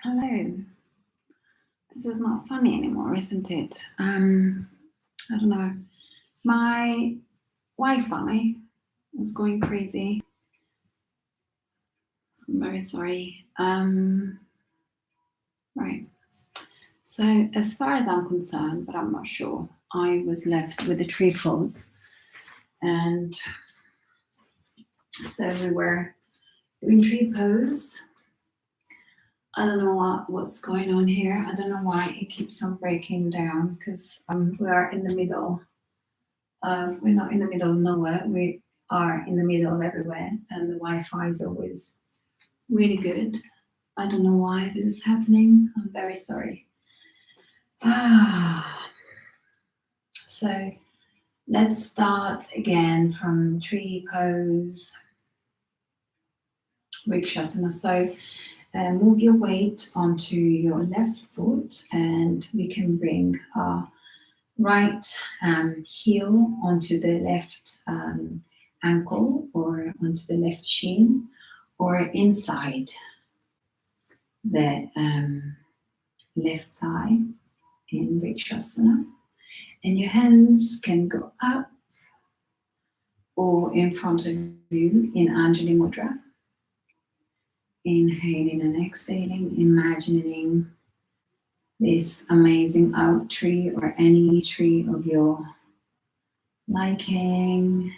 Hello. This is not funny anymore, isn't it? I don't know. My Wi-Fi is going crazy. I'm very sorry. Right. So as far as I'm concerned, but I'm not sure, I was left with the tree pose. And so we were doing tree pose. I don't know what's going on here. I don't know why it keeps on breaking down because we are in the middle. We're not in the middle of nowhere. We are in the middle of everywhere, and the Wi-Fi is always really good. I don't know why this is happening. I'm very sorry. So let's start again from tree pose, Vrikshasana. So move your weight onto your left foot, and we can bring our right heel onto the left ankle or onto the left shin or inside the left thigh in Vrikshasana. And your hands can go up or in front of you in Anjali Mudra. Inhaling and exhaling, imagining this amazing oak tree or any tree of your liking.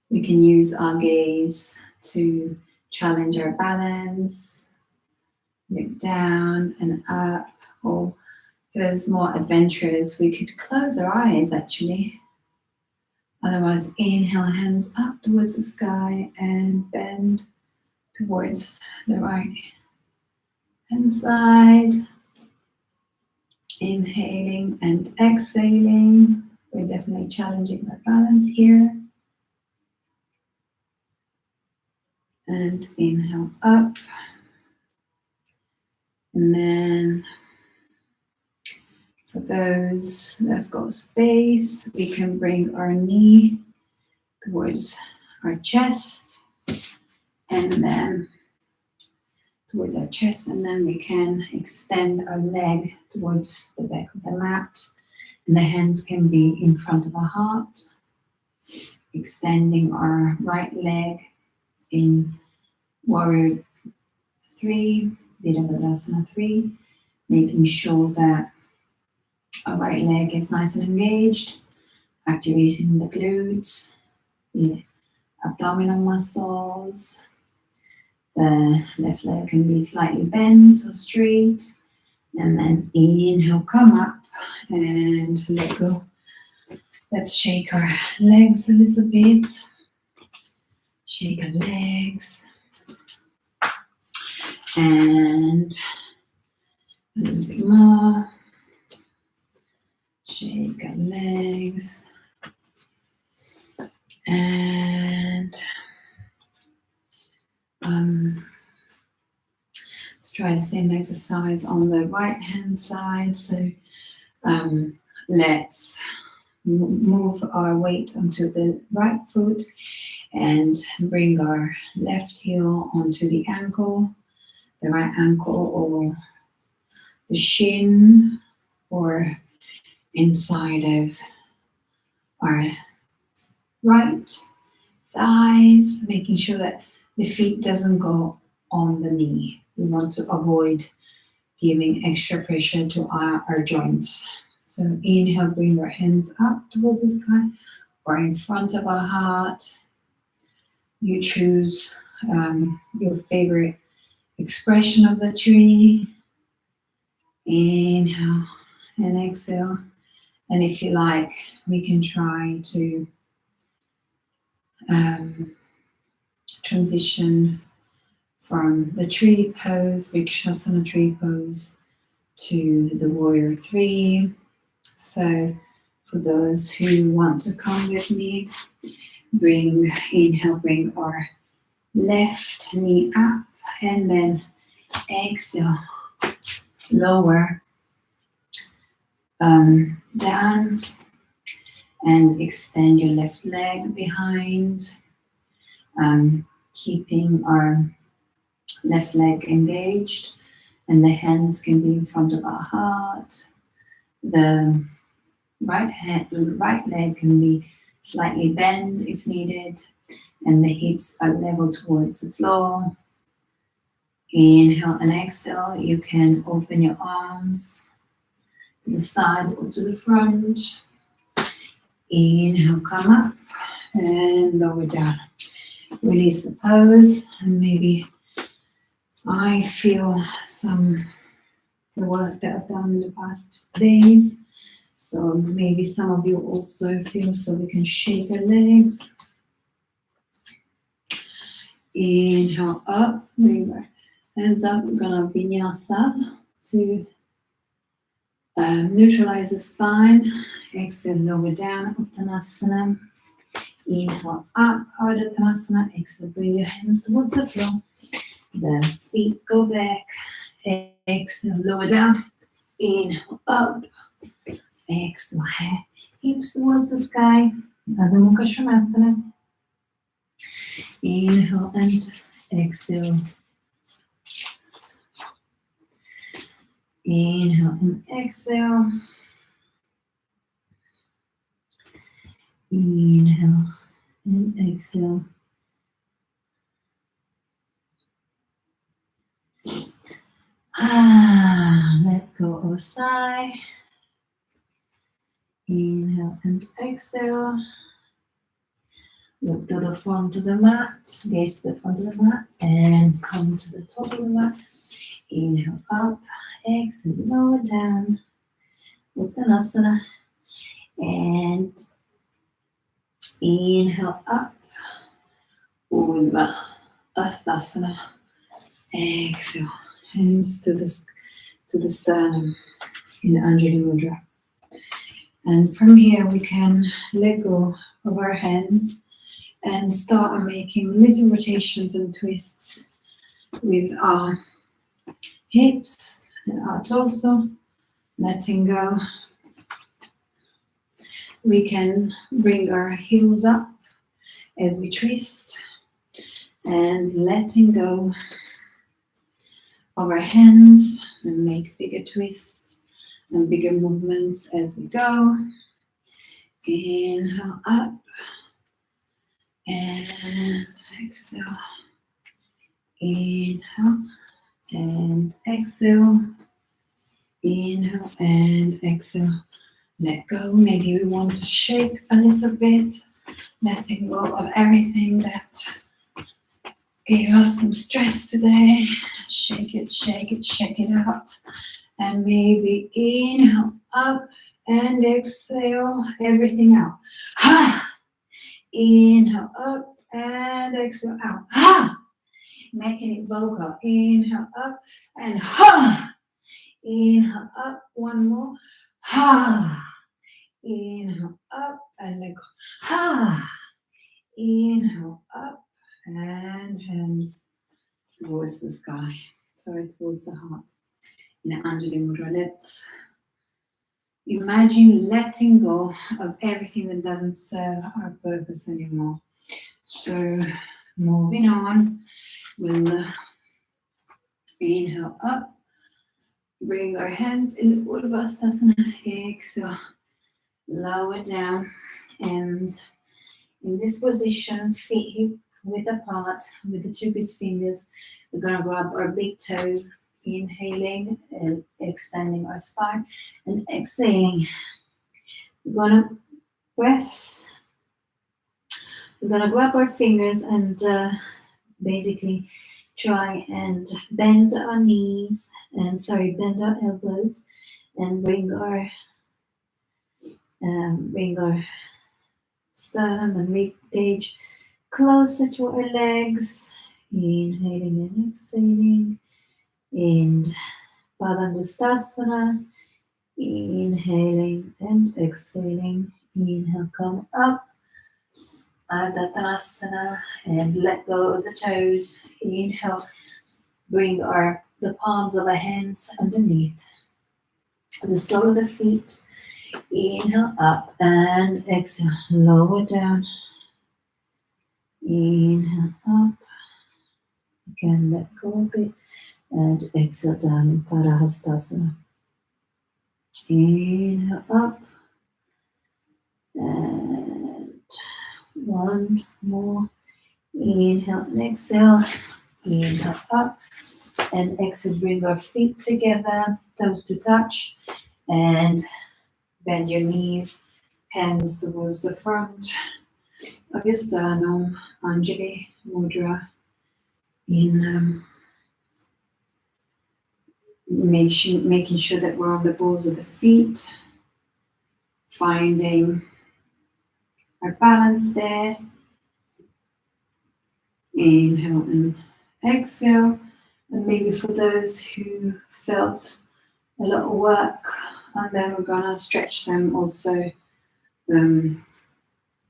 We can use our gaze to challenge our balance, look down and up, or for those more adventurous, we could close our eyes actually. Otherwise, inhale, hands up towards the sky and bend towards the right hand side. Inhaling and exhaling. We're definitely challenging our balance here. And inhale up. And then for those that have got space, we can bring our knee towards our chest and then towards our chest, and then we can extend our leg towards the back of the mat, and the hands can be in front of our heart, extending our right leg in Warrior 3, Virabhadrasana 3, making sure that our right leg is nice and engaged, activating the glutes, the abdominal muscles. The left leg can be slightly bent or straight, and then inhale, come up and let go. Let's shake our legs a little bit. Shake our legs. And a little bit more. Shake our legs. And let's try the same exercise on the right hand side. So let's move our weight onto the right foot and bring our left heel onto the ankle, the right ankle or the shin or inside of our right thighs, making sure that the feet doesn't go on the knee. We want to avoid giving extra pressure to our joints. So inhale, bring our hands up towards the sky or in front of our heart. You choose your favorite expression of the tree. Inhale and exhale. And if you like, we can try to transition from the tree pose, Vrikshasana tree pose, to the Warrior 3. So for those who want to come with me, inhale, bring our left knee up, and then exhale, lower down, and extend your left leg behind, keeping our left leg engaged, And the hands can be in front of our heart. The right leg can be slightly bent if needed, and the hips are level towards the floor. Inhale and exhale. You can open your arms to the side or to the front. Inhale, come up and lower down. Release the pose, and maybe I feel some work that I've done in the past days. So maybe some of you also feel, so we can shake our legs. Inhale up, bring our hands up. We're gonna vinyasa to neutralize the spine. Exhale, lower down, Uttanasana. Inhale up, Ardha Uttanasana. Exhale, bring your hands towards the floor. The feet go back. Exhale, lower down. Inhale up. Exhale, hips towards the sky. Adho Mukha Svanasana. Inhale and exhale. Inhale and exhale. Inhale and exhale. Let go of sigh. Inhale and exhale. Look to the front of the mat, gaze to the front of the mat, and come to the top of the mat. Inhale up, exhale, lower down, Uttanasana, and inhale up, Urdhva Hastasana. Exhale, hands to the sternum in Anjali Mudra. And from here we can let go of our hands and start making little rotations and twists with our hips and our torso, letting go. We can bring our heels up as we twist and letting go of our hands and make bigger twists and bigger movements as we go. Inhale up and exhale. Inhale and exhale. Inhale and exhale. Let go. Maybe we want to shake a little bit, letting go of everything that gave us some stress today. Shake it, shake it, shake it out. And maybe inhale up and exhale everything out. Inhale up and exhale out. Making it vocal. Inhale up and inhale up. One more. Inhale up and let go. Inhale up and hands towards the sky. Sorry, towards the heart. In Anjali Mudra, let's imagine letting go of everything that doesn't serve our purpose anymore. So moving on, we'll inhale up, bring our hands in the Urdhva Hastasana, exhale, lower down, and in this position, feet hip width apart with the two-piece fingers, we're going to grab our big toes, inhaling and extending our spine, and exhaling. We're going to press. We're going to grab our fingers and basically try and bend our knees and bend our elbows and bring our sternum and rib cage closer to our legs. Inhaling and exhaling. In Padangustasana, inhaling and exhaling. Inhale, come up. Ardha Uttanasana, and let go of the toes. Inhale, bring the palms of our hands underneath the sole of the feet. Inhale up and exhale, lower down. Inhale up. Again, let go a bit. And exhale down in Parahastasana. Inhale up. And one more. Inhale and exhale. Inhale up. And exhale, bring our feet together, toes to touch. And bend your knees, hands towards the front of your sternum, Anjali Mudra. In making sure that we're on the balls of the feet, finding our balance there. Inhale and exhale. And maybe for those who felt a lot of work, and then we're gonna stretch them also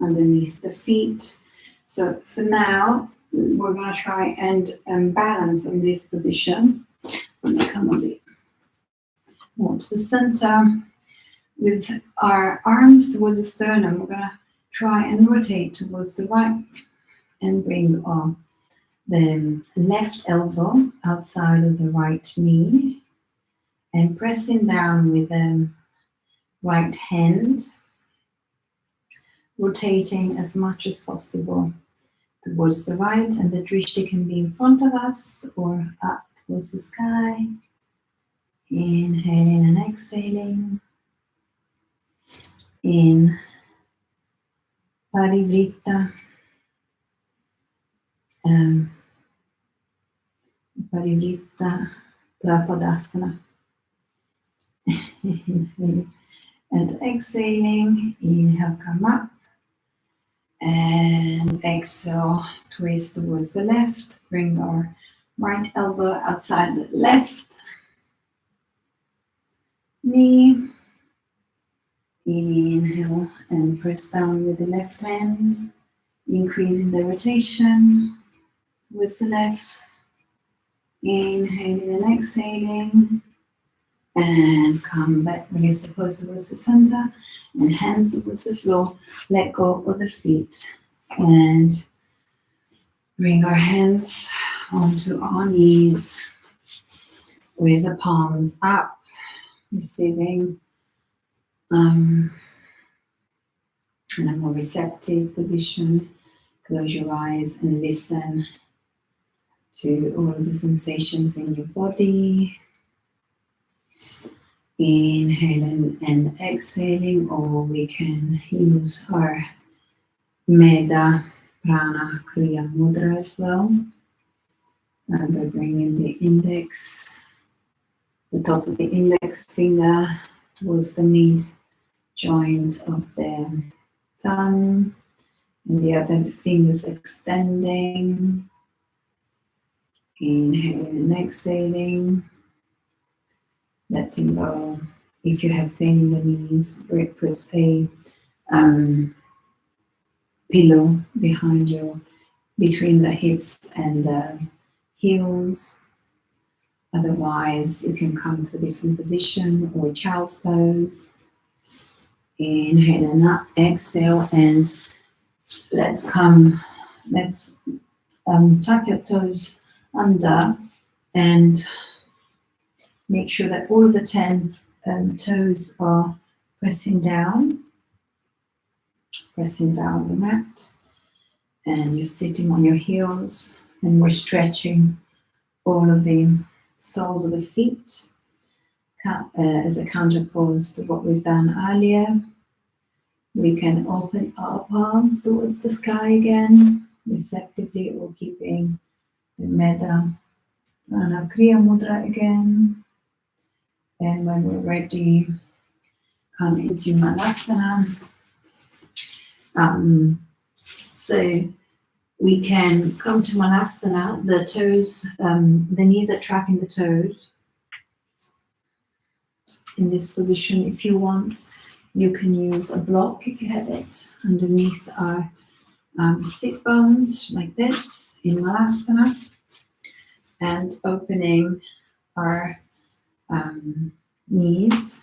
underneath the feet. So for now, we're gonna try and balance in this position. I'm gonna come a bit more to the center with our arms towards the sternum. We're gonna try and rotate towards the right and bring the left elbow outside of the right knee and pressing down with the right hand, rotating as much as possible towards the right, and the drishti can be in front of us or up towards the sky. Inhaling and exhaling. In Parivritta. Parivritta Prapadasana. And exhaling, inhale, come up. And exhale, twist towards the left. Bring our right elbow outside the left knee. Inhale and press down with the left hand, increasing the rotation towards the left. Inhaling and exhaling. And come back, release the pose towards the center and hands towards the floor. Let go of the feet and bring our hands onto our knees with the palms up, receiving in a more receptive position. Close your eyes and listen to all of the sensations in your body. Inhaling and exhaling, or we can use our Metta Prana Kriya Mudra as well. By bringing the top of the index finger towards the mid joint of the thumb, and the other fingers extending. Inhaling and exhaling. Letting go. If you have pain in the knees, put a pillow behind you, between the hips and the heels. Otherwise, you can come to a different position or child's pose. Inhale and up, exhale, and let's tuck your toes under and make sure that all of the 10 toes are pressing down the mat, and you're sitting on your heels, and we're stretching all of the soles of the feet as a counter pose to what we've done earlier. We can open our palms towards the sky again, receptively, or keeping the Metta Prana Kriya Mudra again. And when we're ready, come into Malasana. So we can come to Malasana, the toes, the knees are tracking the toes. In this position, if you want, you can use a block, if you have it, underneath our sit bones, like this, in Malasana, and opening our knees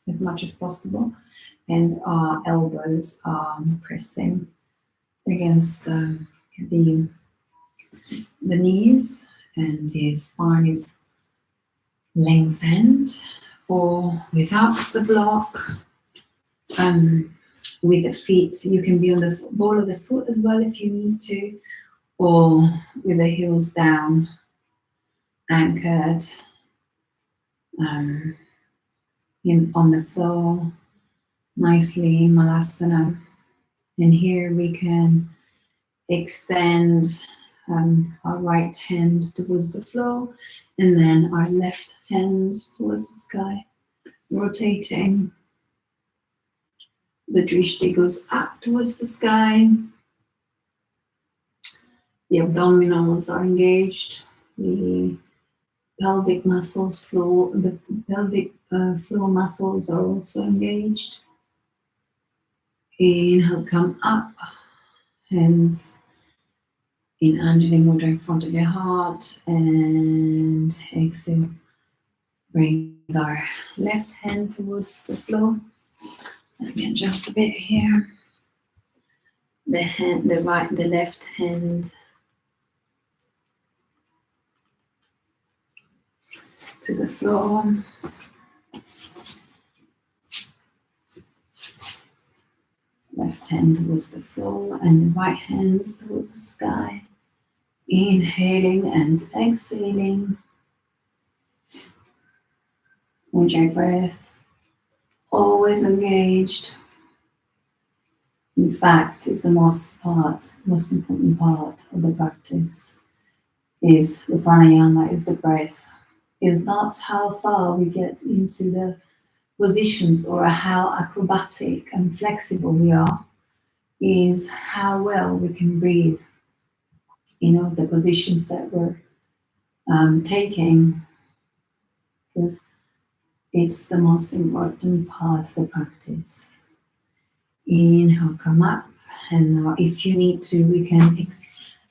as much as possible, and our elbows are pressing against the knees, and the spine is lengthened, or without the block. With the feet, you can be on the ball of the foot as well if you need to, or with the heels down, anchored on the floor, nicely in Malasana. And here we can extend our right hand towards the floor, and then our left hand towards the sky, rotating. The drishti goes up towards the sky. The abdominals are engaged. The pelvic muscles, the pelvic floor muscles are also engaged. Inhale, come up, hands in Anjali Mudra in front of your heart, and exhale. Bring our left hand towards the floor. Let me adjust a bit here. The left hand to the floor. Left hand towards the floor and the right hand towards the sky. Inhaling and exhaling. Ujjayi breath, always engaged. In fact, it's the most important part of the practice. Is the pranayama, is the breath. Is not how far we get into the positions or how acrobatic and flexible we are. Is how well we can breathe. The positions that we're taking, because it's the most important part of the practice. Inhale, come up, and now if you need to, we can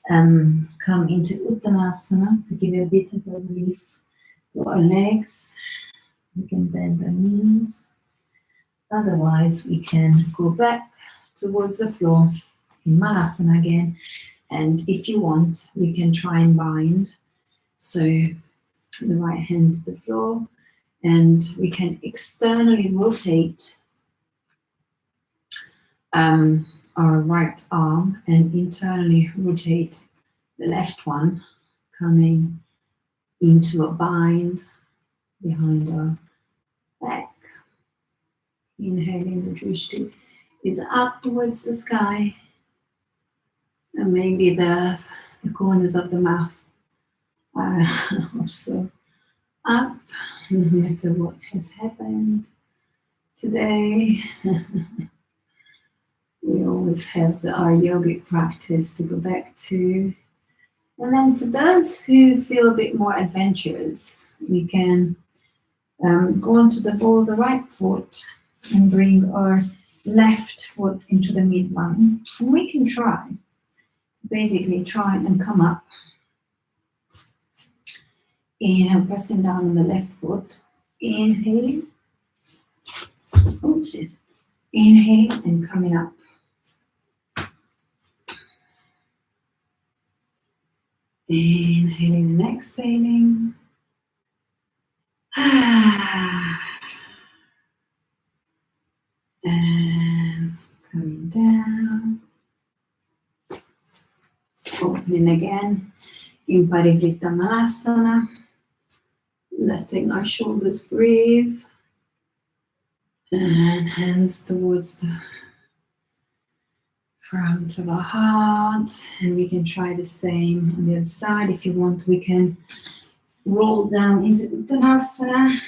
come into Uttanasana to give a bit of relief to our legs. We can bend our knees. Otherwise, we can go back towards the floor in Malasana again. And if you want, we can try and bind. So the right hand to the floor, and we can externally rotate our right arm and internally rotate the left one, coming into a bind behind our back. Inhaling, the drishti is up towards the sky, and maybe the corners of the mouth are also up, no matter what has happened today. We always have our yogic practice to go back to. And then for those who feel a bit more adventurous, we can go onto the ball of the right foot and bring our left foot into the midline. And we can basically try and come up. Inhale, pressing down on the left foot. Inhaling. Inhaling and coming up. Inhaling and exhaling. And coming down. Opening again in Parivritta Malasana. Letting our shoulders breathe. And hands towards the front of our heart. And we can try the same on the other side. If you want, we can roll down into Uttanasana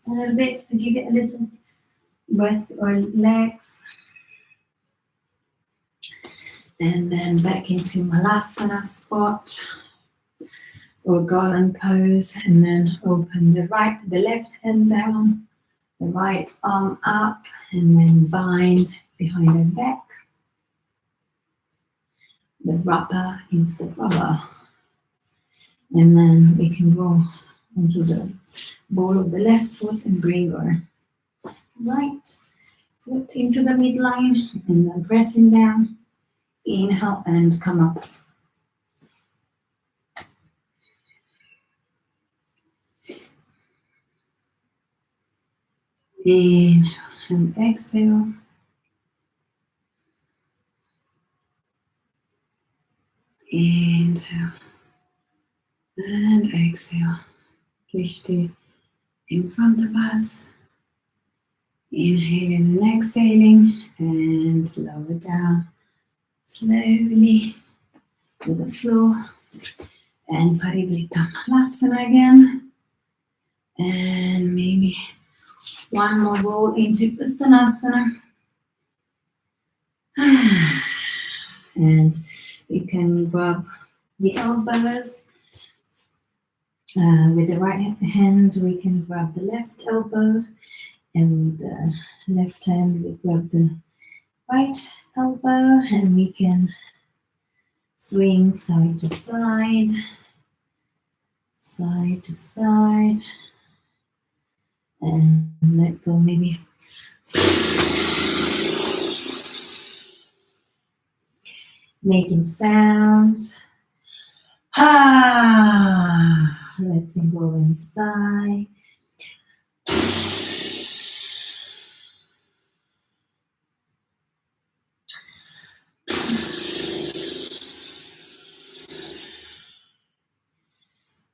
a little bit to give it a little breath or legs. And then back into Malasana spot or garland pose, and then open the left hand down, the right arm up, and then bind behind our back. The rubber is the rubber. And then we can go onto the ball of the left foot and bring our right foot into the midline, and then pressing down. Inhale and come up. Inhale and exhale. Inhale and exhale. Richte in front of us. Inhaling and exhaling, and lower down slowly to the floor. And Parivrittamasana again. And maybe one more roll into Uttanasana. And we can grab the elbows. With the right hand, we can grab the left elbow. And with the left hand, we grab the right elbow. And we can swing side to side. Side to side. And let go maybe. Making sounds. Letting go inside.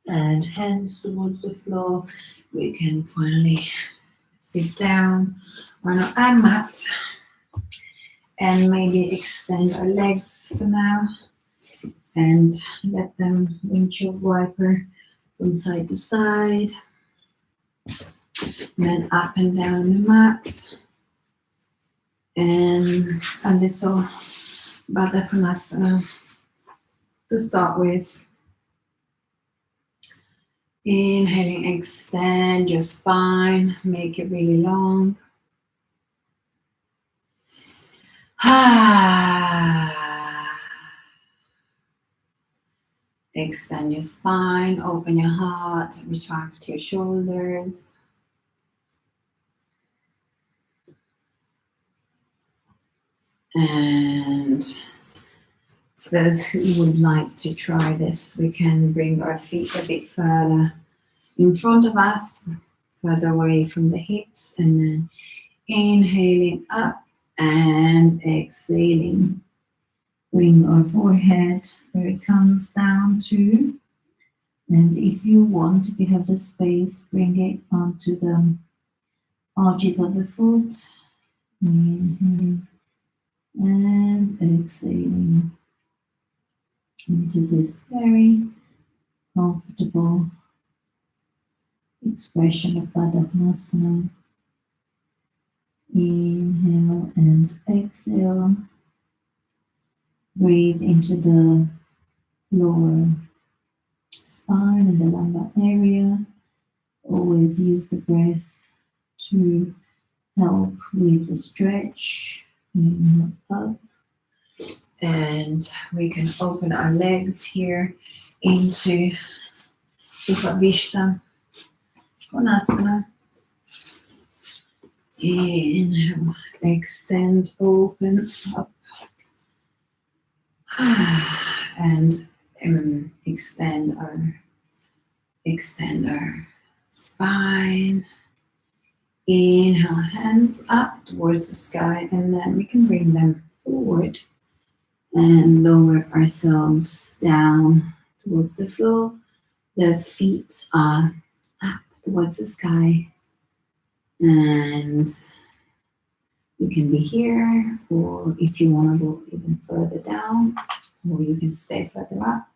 And hands towards the floor. We can finally sit down on our mat and maybe extend our legs for now and let them windshield wiper from side to side. And then up and down the mat. And a little Baddha Konasana to start with. Inhaling, extend your spine, make it really long. Extend your spine, open your heart, retract your shoulders. And for those who would like to try this, we can bring our feet a bit further in front of us, further away from the hips, and then inhaling up and exhaling. Bring our forehead where it comes down to. And if you want, if you have the space, bring it onto the arches of the foot. Inhaling and exhaling into this very comfortable expression of Baddha Konasana. Inhale and exhale. Breathe into the lower spine and the lumbar area. Always use the breath to help with the stretch. Inhale up. And we can open our legs here into Upavishta Konasana. Inhale, extend, open up. And extend our spine. Inhale, hands up towards the sky, and then we can bring them forward and lower ourselves down towards the floor. The feet are up towards the sky, and you can be here, or if you want to go even further down, or you can stay further up.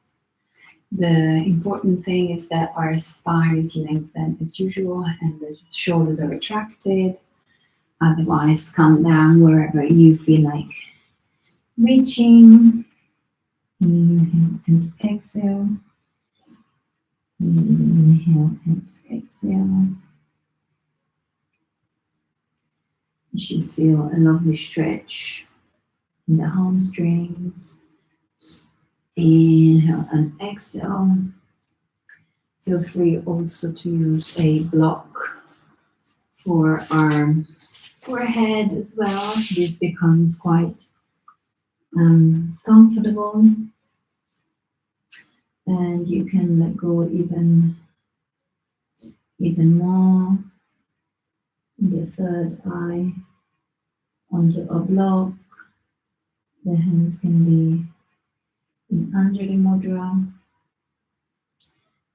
The important thing is that our spine is lengthened as usual and the shoulders are retracted. Otherwise, come down wherever you feel like reaching. Inhale and exhale. Inhale and exhale. You should feel a lovely stretch in the hamstrings. Inhale and exhale. Feel free also to use a block for our forehead as well. This becomes quite comfortable. And you can let go even more. the third eye onto a block. The hands can be in Anjali Mudra,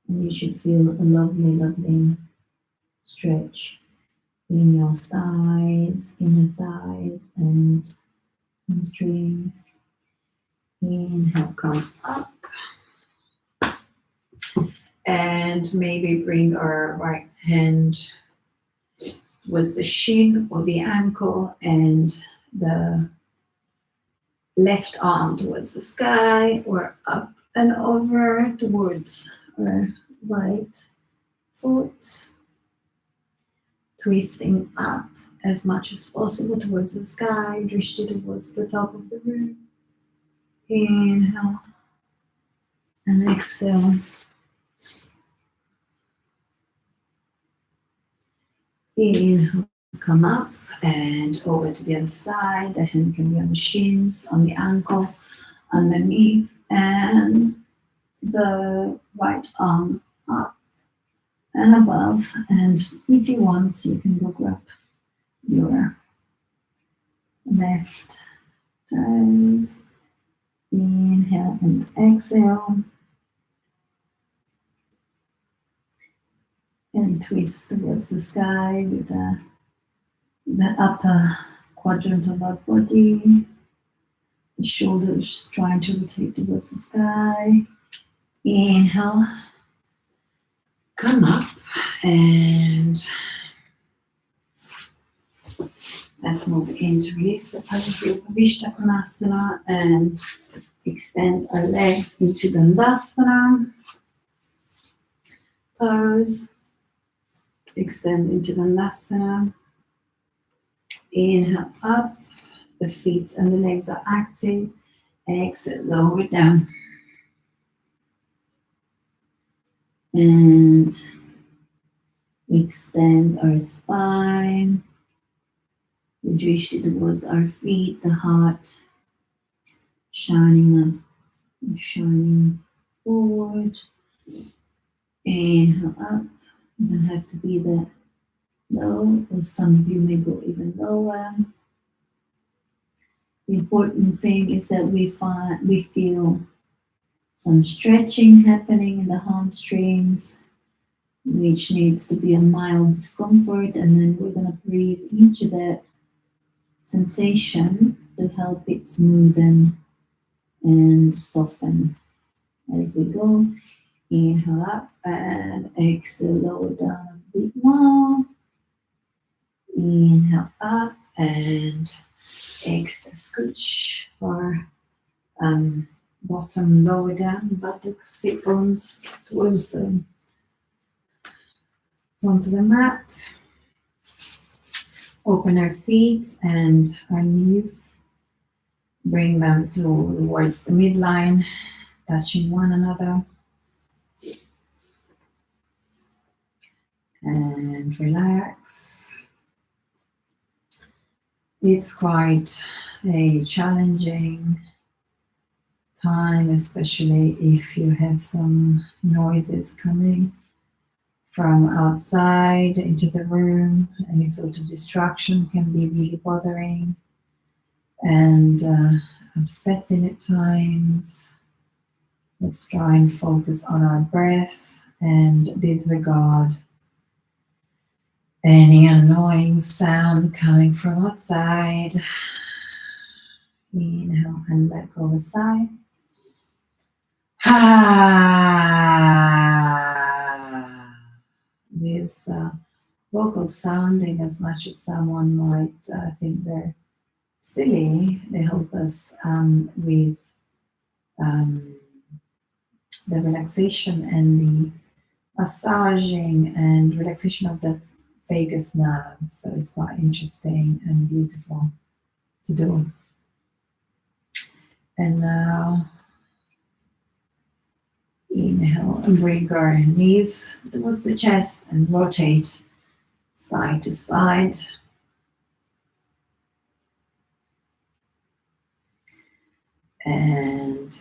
and you should feel a lovely, lovely stretch in your thighs, inner thighs, and hamstrings. Inhale, come up. And maybe bring our right hand towards the shin or the ankle and the left arm towards the sky, or up and over towards our right foot. Twisting up as much as possible towards the sky, drishti towards the top of the room. Inhale and exhale. Inhale, come up and over to the other side. The hand can be on the shins, on the ankle, underneath, and the right arm up and above. And if you want, you can go grab your left toes. Inhale and exhale. And twist towards the sky with the upper quadrant of our body. The shoulders trying to rotate towards the sky. Inhale. Come up and let's move into release the Upavishta Konasana and extend our legs into the Dandasana pose. Extend into the Dandasana. Inhale up, the feet and the legs are active. Exhale, lower down. And extend our spine. We drishti towards our feet, the heart shining up, shining forward. Inhale up. You don't have to be that low, or some of you may go even lower. The important thing is that we feel some stretching happening in the hamstrings, which needs to be a mild discomfort, and then we're going to breathe into that sensation to help it smoothen and soften as we go. Inhale up and exhale, lower down a bit more. Inhale up and exhale, scooch or bottom lower down, buttocks, sit bones towards the front of the mat. Open our feet and our knees. Bring them towards the midline, touching one another. And relax. It's quite a challenging time, especially if you have some noises coming from outside into the room. Any sort of distraction can be really bothering and upsetting at times. Let's try and focus on our breath and disregard any annoying sound coming from outside. Inhale and let go of a sigh. This vocal sounding, as much as someone might think they're silly, they help us with the relaxation and the massaging and relaxation of the vagus nerve. So it's quite interesting and beautiful to do. And now inhale and bring our knees towards the chest and rotate side to side. And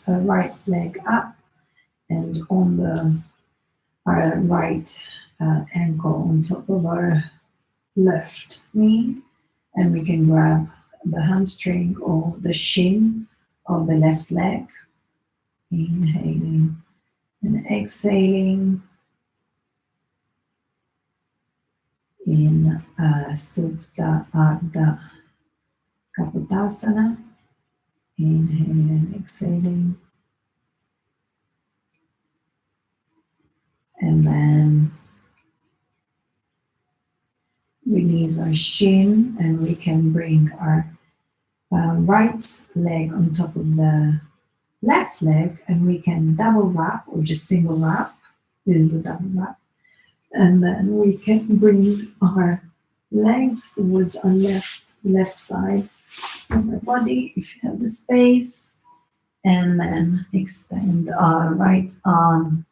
right leg up and on our right ankle on top of our left knee, and we can grab the hamstring or the shin of the left leg. Inhaling and exhaling in Supta Ardha Kapotasana. Inhaling and exhaling. And then release our shin, and we can bring our right leg on top of the left leg, and we can double wrap or just single wrap. This is a double wrap. And then we can bring our legs towards our left side of the body if you have the space. And then extend our right arm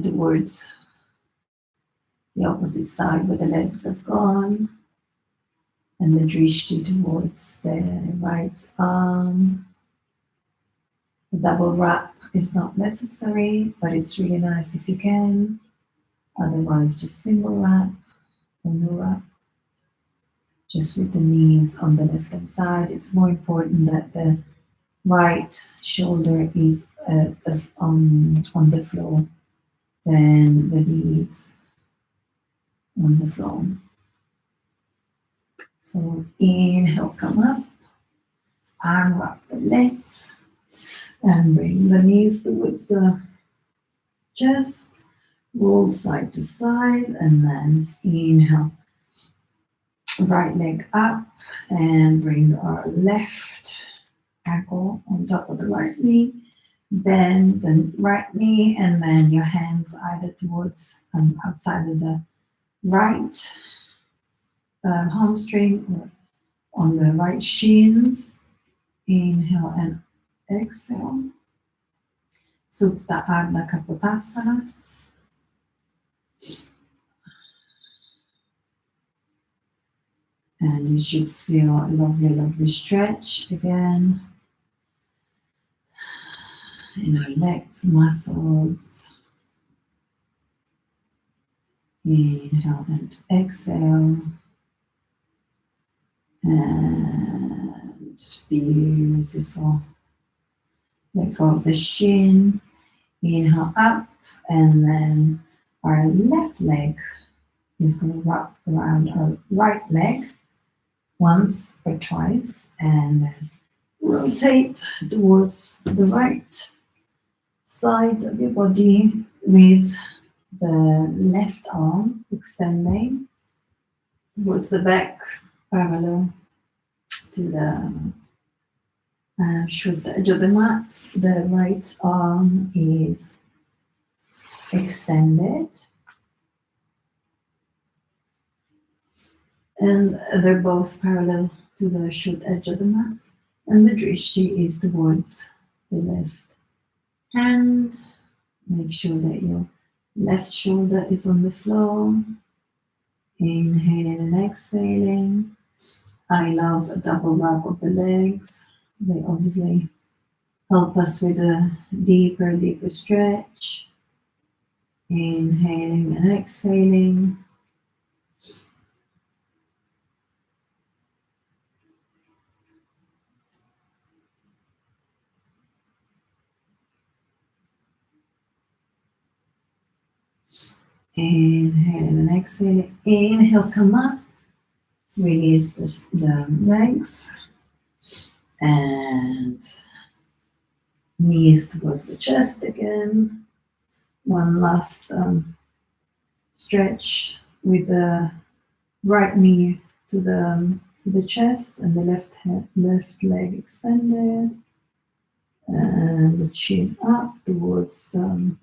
towards the opposite side where the legs have gone. And the drishti towards the right arm. The double wrap is not necessary, but it's really nice if you can. Otherwise, just single wrap or no wrap. Just with the knees on the left hand side. It's more important that the right shoulder is on the floor than the knees on the floor. So inhale, come up, unwrap the legs, and bring the knees towards the chest, roll side to side, and then inhale, right leg up, and bring our left ankle on top of the right knee, bend the right knee, and then your hands either towards outside of the right hamstring or on the right shins. Inhale and exhale. Supta Ardha Kapotasana. And you should feel a lovely, lovely stretch again in our legs, muscles. Inhale and exhale. And beautiful. Let go of the shin. Inhale up, and then our left leg is going to wrap around our right leg once or twice, and then rotate towards the right side of your body with the left arm extending towards the back, parallel to the should the edge of the mat. The right arm is extended, and they're both parallel to the should edge of the mat, and the drishti is towards the left hand. Make sure that your left shoulder is on the floor. Inhaling and exhaling. I love a double wrap of the legs. They obviously help us with a deeper stretch. Inhaling and exhaling. Inhaling and exhaling. Inhale, come up. Release the legs. And knees towards the chest again. One last stretch with the right knee to the chest and the left leg extended, and the chin up towards the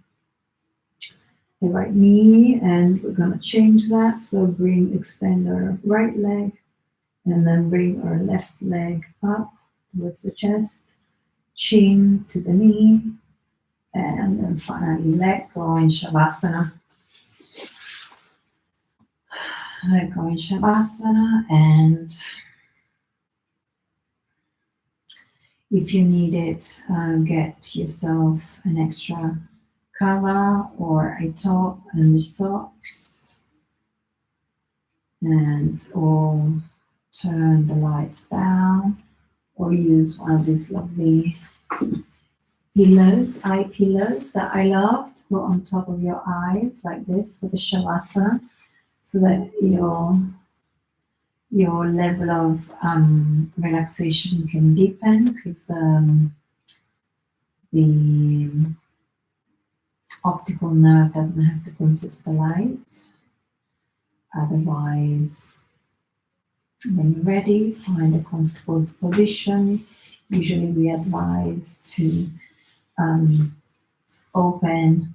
right knee, and we're going to change that. So extend our right leg, and then bring our left leg up towards the chest, chin to the knee, and then finally let go in Shavasana. Let go in Shavasana, and if you need it, get yourself an extra cover or a top and socks, and or turn the lights down, or use one of these lovely pillows, eye pillows that I love to put on top of your eyes like this for the shavasana, so that your level of relaxation can deepen, because the optical nerve doesn't have to process the light. Otherwise, when you're ready, find a comfortable position. Usually we advise to open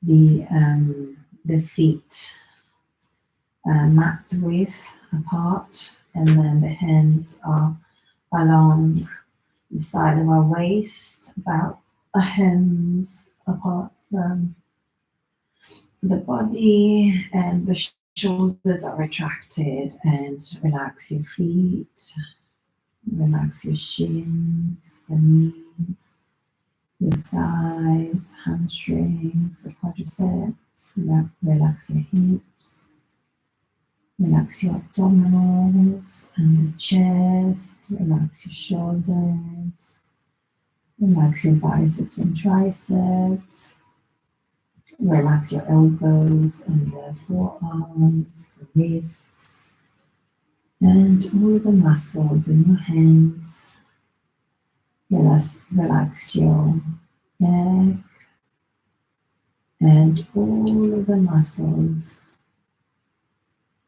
the feet mat width apart, and then the hands are along the side of our waist, about a hands apart from the body, and the shoulders are retracted, and relax your feet, relax your shins, the knees, your thighs, hamstrings, the quadriceps, relax your hips, relax your abdominals and the chest, relax your shoulders, relax your biceps and triceps, relax your elbows and the forearms, the wrists, and all the muscles in your hands. Relax your neck and all of the muscles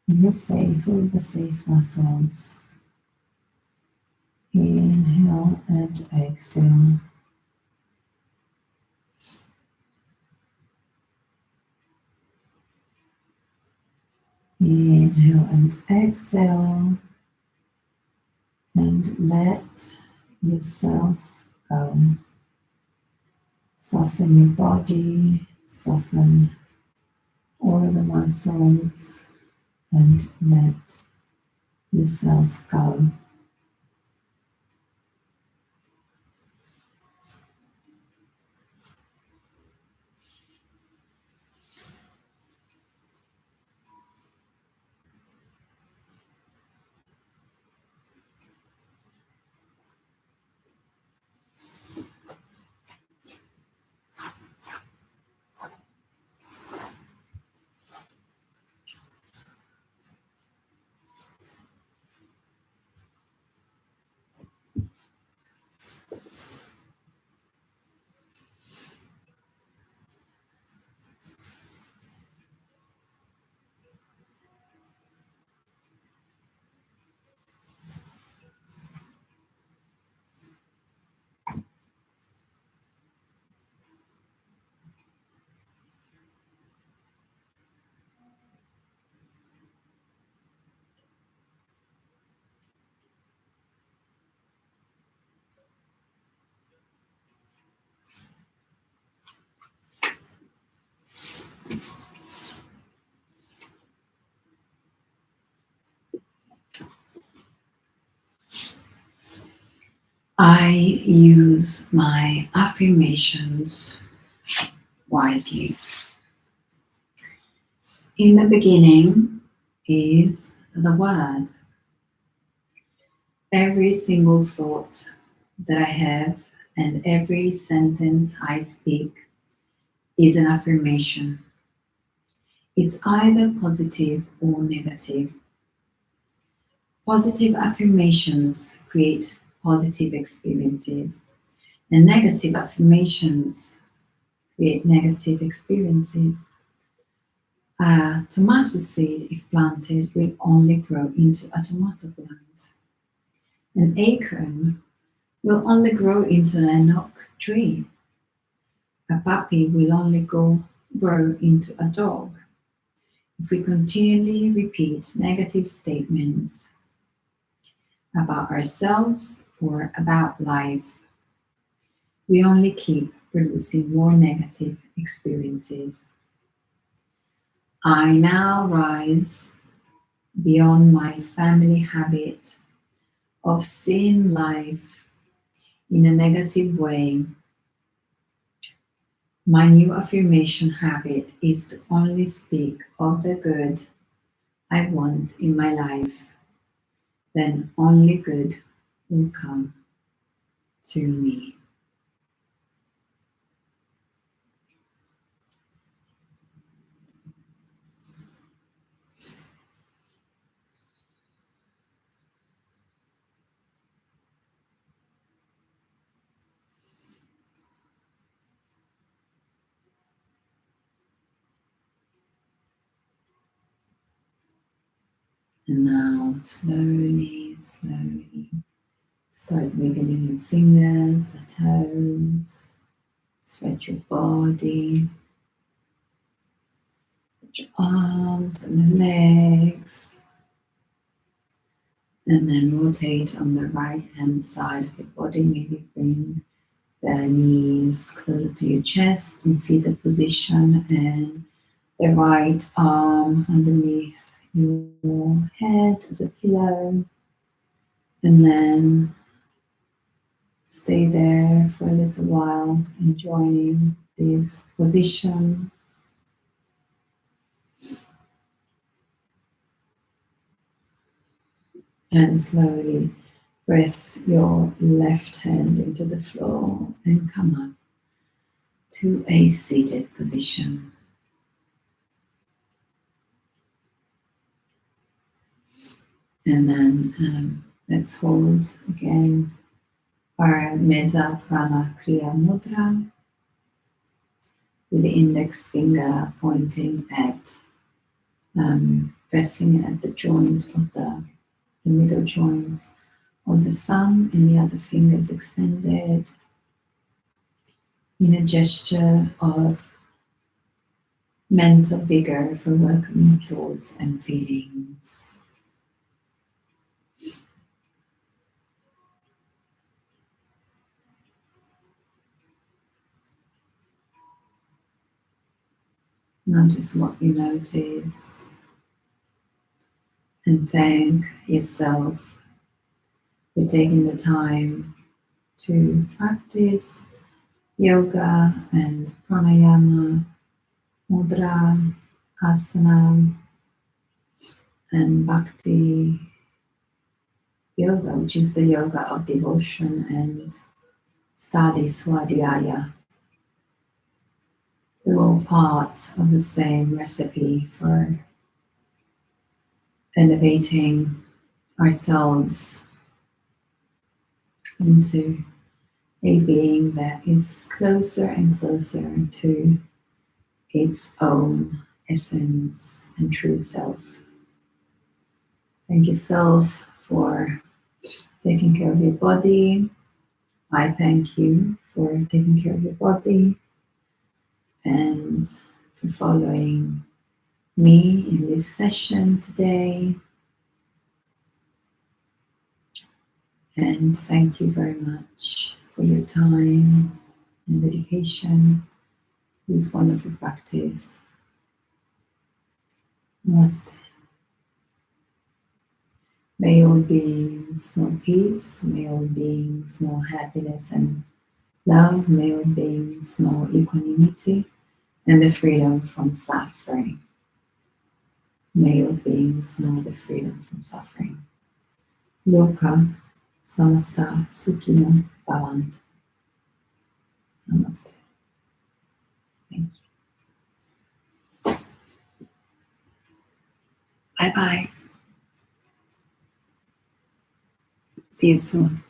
in your face, all of the face muscles. Inhale and exhale. Inhale and exhale, and let yourself go. Soften your body, soften all of the muscles, and let yourself go. I use my affirmations wisely. In the beginning is the word. Every single thought that I have and every sentence I speak is an affirmation. It's either positive or negative. Positive affirmations create positive experiences, and negative affirmations create negative experiences. A tomato seed, if planted, will only grow into a tomato plant. An acorn will only grow into an enoch tree. A puppy will only grow into a dog. If we continually repeat negative statements about ourselves or about life, we only keep producing more negative experiences. I now rise beyond my family habit of seeing life in a negative way My new affirmation habit is to only speak of the good I want in my life, then only good will come to me. And now slowly, slowly start wiggling your fingers, the toes, stretch your body, stretch your arms and the legs, and then rotate on the right hand side of your body. Maybe bring the knees closer to your chest in fetal position and the right arm underneath your head as a pillow, and then stay there for a little while, enjoying this position. And slowly press your left hand into the floor and come up to a seated position. And then let's hold again our Metta Prana Kriya Mudra with the index finger pointing at, pressing at the joint of the middle joint of the thumb, and the other fingers extended in a gesture of mental vigor for welcoming thoughts and feelings. Notice what you notice and thank yourself for taking the time to practice yoga and pranayama, mudra, asana, and bhakti yoga, which is the yoga of devotion, and study swadhyaya. They're all part of the same recipe for elevating ourselves into a being that is closer and closer to its own essence and true self. Thank yourself for taking care of your body. I thank you for taking care of your body and for following me in this session today. And thank you very much for your time and dedication to this wonderful practice. Namaste. May all beings know peace, may all beings know happiness and love, may all beings know equanimity and the freedom from suffering. May all beings know the freedom from suffering. Loka samasta sukhino bhavantu. Namaste. Thank you. Bye bye. See you soon.